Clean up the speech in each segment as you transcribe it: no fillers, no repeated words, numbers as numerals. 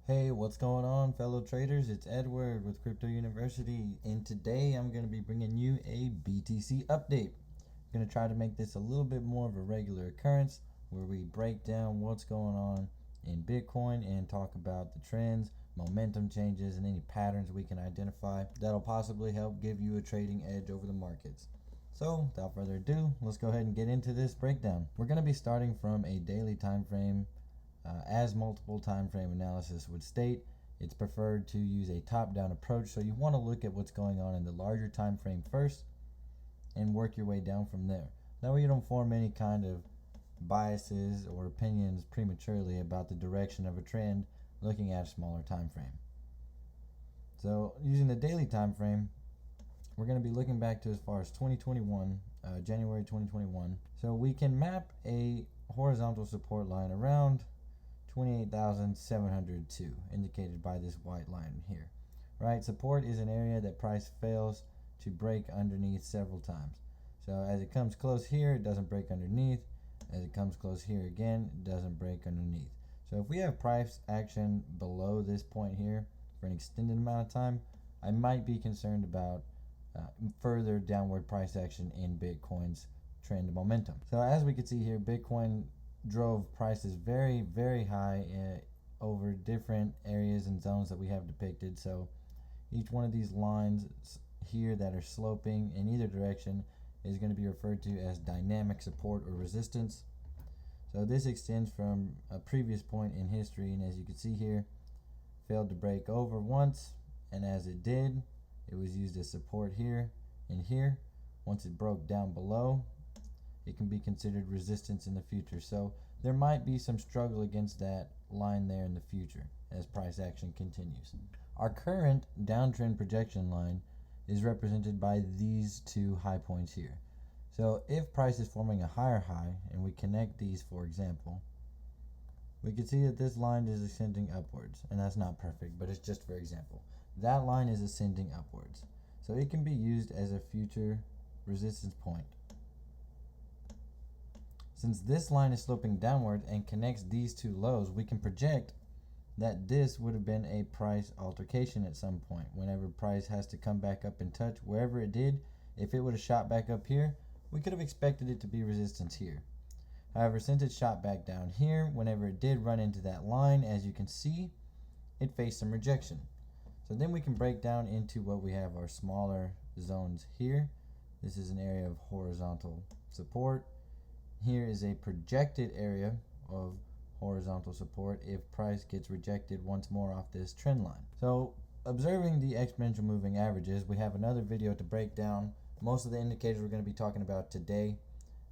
Hey, what's going on, fellow traders? It's Edward with Crypto University, and today I'm going to be bringing you a BTC update. I'm going to try to make this a little bit more of a regular occurrence where we break down what's going on in Bitcoin and talk about the trends, momentum changes, and any patterns we can identify that'll possibly help give you a trading edge over the markets. So, without further ado, let's go ahead and get into this breakdown. We're going to be starting from a daily time frame. As multiple time frame analysis would state, it's preferred to use a top-down approach, so you want to look at what's going on in the larger time frame first and work your way down from there. That way you don't form any kind of biases or opinions prematurely about the direction of a trend looking at a smaller time frame. So using the daily time frame, we're going to be looking back to as far as 2021, January 2021. So we can map a horizontal support line around 28,702, indicated by this white line here. Right, support is an area that price fails to break underneath several times. So as it comes close here, it doesn't break underneath. As it comes close here again, it doesn't break underneath. So if we have price action below this point here for an extended amount of time, I might be concerned about further downward price action in Bitcoin's trend momentum. So as we can see here, Bitcoin drove prices very, very high over different areas and zones that we have depicted. So each one of these lines here that are sloping in either direction is going to be referred to as dynamic support or resistance. So this extends from a previous point in history, and as you can see here, failed to break over once, and as it did, it was used as support here and here. Once it broke down below, it can be considered resistance in the future. So there might be some struggle against that line there in the future as price action continues. Our current downtrend projection line is represented by these two high points here. So if price is forming a higher high and we connect these, for example, we can see that this line is ascending upwards, and that's not perfect, but it's just for example. That line is ascending upwards, so it can be used as a future resistance point. Since this line is sloping downward and connects these two lows, we can project that this would have been a price altercation at some point. Whenever price has to come back up and touch wherever it did, if it would have shot back up here, we could have expected it to be resistance here. However, since it shot back down here, whenever it did run into that line, as you can see, it faced some rejection. So then we can break down into what we have our smaller zones here. This is an area of horizontal support. Here is a projected area of horizontal support if price gets rejected once more off this trend line. So observing the exponential moving averages, we have another video to break down most of the indicators we're going to be talking about today.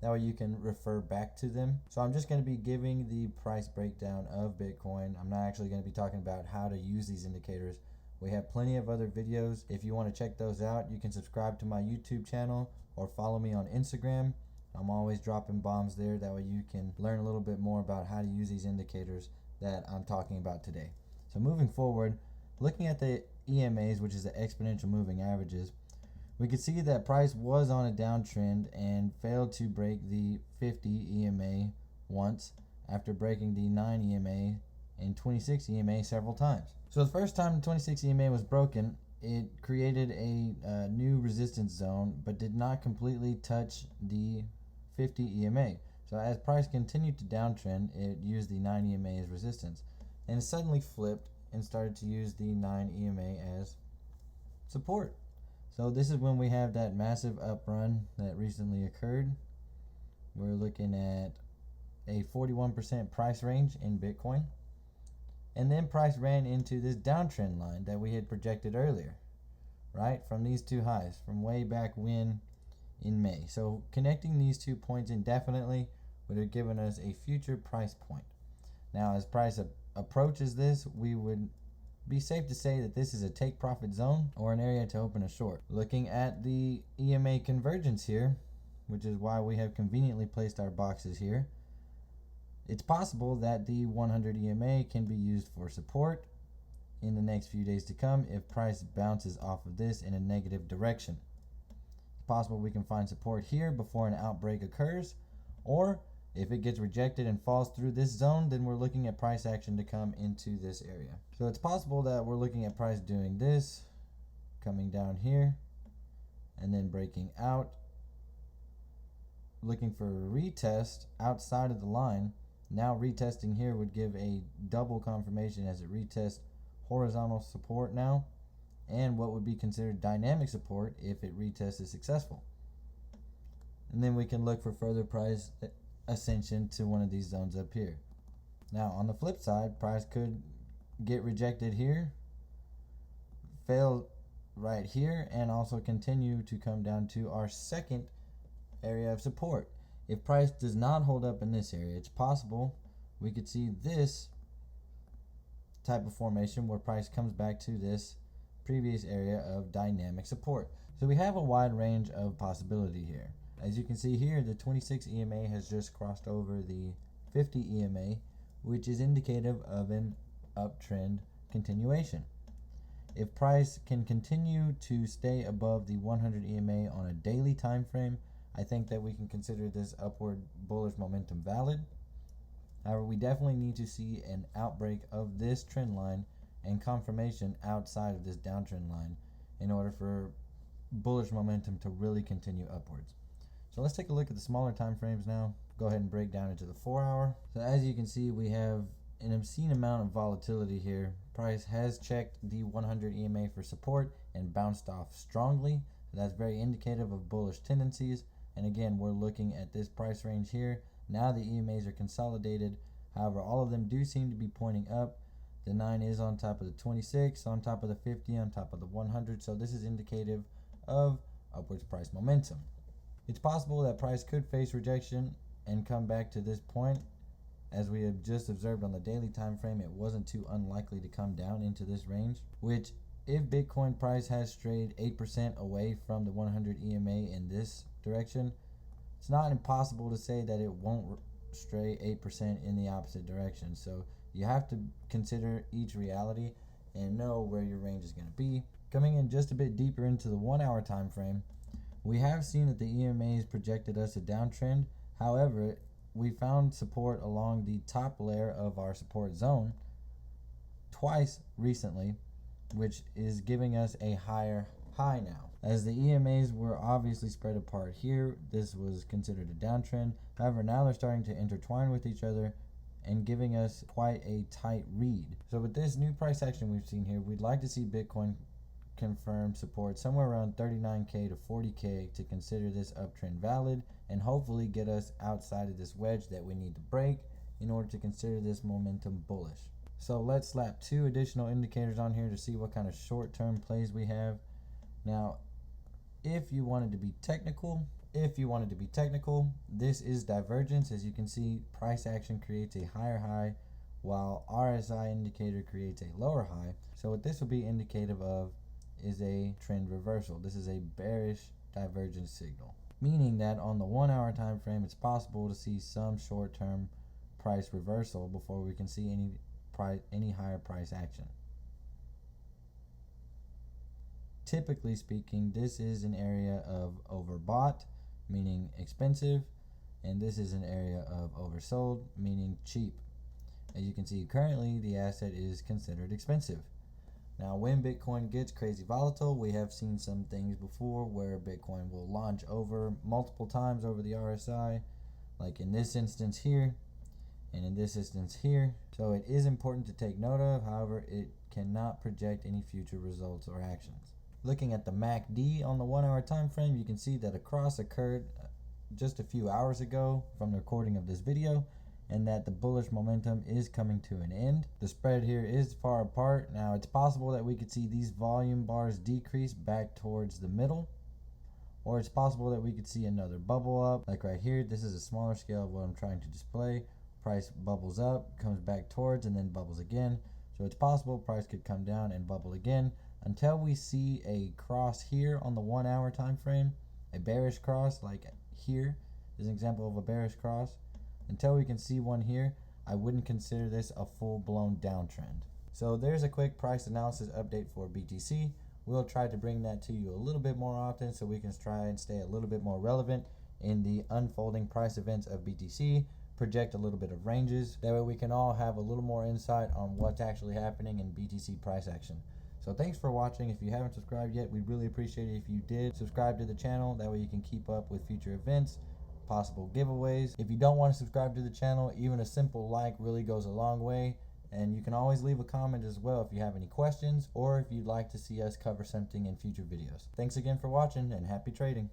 That way you can refer back to them. So I'm just going to be giving the price breakdown of Bitcoin. I'm not actually going to be talking about how to use these indicators. We have plenty of other videos. If you want to check those out, you can subscribe to my YouTube channel or follow me on Instagram. I'm always dropping bombs there. That way you can learn a little bit more about how to use these indicators that I'm talking about today. So moving forward, looking at the EMAs, which is the exponential moving averages, we could see that price was on a downtrend and failed to break the 50 EMA once after breaking the 9 EMA and 26 EMA several times. So the first time the 26 EMA was broken, it created a new resistance zone but did not completely touch the 50 EMA. So as price continued to downtrend, it used the 9 EMA as resistance and suddenly flipped and started to use the 9 EMA as support. So this is when we have that massive up run that recently occurred. We're looking at a 41% price range in Bitcoin. And then price ran into this downtrend line that we had projected earlier, right? From these two highs, from way back when in May. So connecting these 2 points indefinitely would have given us a future price point. Now as price approaches this, we would be safe to say that this is a take profit zone or an area to open a short. Looking at the EMA convergence here, which is why we have conveniently placed our boxes here, it's possible that the 100 EMA can be used for support in the next few days to come if price bounces off of this in a negative direction. It's possible we can find support here before an outbreak occurs, or If it gets rejected and falls through this zone, then we're looking at price action to come into this area. So it's possible that we're looking at price doing this, coming down here, and then breaking out, looking for a retest outside of the line. Now retesting here would give a double confirmation as it retests horizontal support now, and what would be considered dynamic support if it retests is successful. And then we can look for further price ascension to one of these zones up here. Now on the flip side, price could get rejected here, fail right here, and also continue to come down to our second area of support. If price does not hold up in this area, it's possible we could see this type of formation where price comes back to this previous area of dynamic support. So we have a wide range of possibility here. As you can see here, the 26 EMA has just crossed over the 50 EMA, which is indicative of an uptrend continuation. If price can continue to stay above the 100 EMA on a daily time frame, I think that we can consider this upward bullish momentum valid. However, we definitely need to see an outbreak of this trend line and confirmation outside of this downtrend line in order for bullish momentum to really continue upwards. So let's take a look at the smaller time frames now. Go ahead and break down into the 4 hour. So as you can see, we have an obscene amount of volatility here. Price has checked the 100 EMA for support and bounced off strongly. That's very indicative of bullish tendencies. And again, we're looking at this price range here. Now the EMAs are consolidated. However, all of them do seem to be pointing up. The 9 is on top of the 26, on top of the 50, on top of the 100. So this is indicative of upwards price momentum. It's possible that price could face rejection and come back to this point. As we have just observed on the daily time frame, it wasn't too unlikely to come down into this range, which if Bitcoin price has strayed 8% away from the 100 EMA in this direction, it's not impossible to say that it won't stray 8% in the opposite direction. So you have to consider each reality and know where your range is going to be. Coming in just a bit deeper into the 1 hour time frame, we have seen that the EMAs projected us a downtrend. However, we found support along the top layer of our support zone twice recently, which is giving us a higher high now. As the EMAs were obviously spread apart here, this was considered a downtrend. However, now they're starting to intertwine with each other and giving us quite a tight read. So with this new price action we've seen here, we'd like to see Bitcoin confirm support somewhere around 39K to 40K to consider this uptrend valid and hopefully get us outside of this wedge that we need to break in order to consider this momentum bullish. So let's slap 2 additional indicators on here to see what kind of short-term plays we have. Now, if you wanted to be technical, this is divergence. As you can see, price action creates a higher high while RSI indicator creates a lower high. So what this will be indicative of is a trend reversal. This is a bearish divergence signal, meaning that on the 1 hour time frame, it's possible to see some short-term price reversal before we can see any higher price action. Typically speaking, this is an area of overbought, meaning expensive, and this is an area of oversold, meaning cheap. As you can see, currently the asset is considered expensive. Now, when Bitcoin gets crazy volatile, we have seen some things before where Bitcoin will launch over multiple times over the RSI, like in this instance here, and in this instance here. So it is important to take note of. However, it cannot project any future results or actions. Looking at the MACD on the 1 hour time frame, you can see that a cross occurred just a few hours ago from the recording of this video, and that the bullish momentum is coming to an end. The spread here is far apart. Now, it's possible that we could see these volume bars decrease back towards the middle, or it's possible that we could see another bubble up, like right here. This is a smaller scale of what I'm trying to display. Price bubbles up, comes back towards, and then bubbles again. So it's possible price could come down and bubble again until we see a cross here on the 1 hour time frame, a bearish cross like here is an example of a bearish cross. Until we can see one here, I wouldn't consider this a full-blown downtrend. So there's a quick price analysis update for BTC. We'll try to bring that to you a little bit more often so we can try and stay a little bit more relevant in the unfolding price events of BTC. project a little bit of ranges. That way we can all have a little more insight on what's actually happening in BTC price action. So thanks for watching. If you haven't subscribed yet, we'd really appreciate it if you did subscribe to the channel. That way you can keep up with future events, possible giveaways. If you don't want to subscribe to the channel, even a simple like really goes a long way. And you can always leave a comment as well if you have any questions or if you'd like to see us cover something in future videos. Thanks again for watching and happy trading.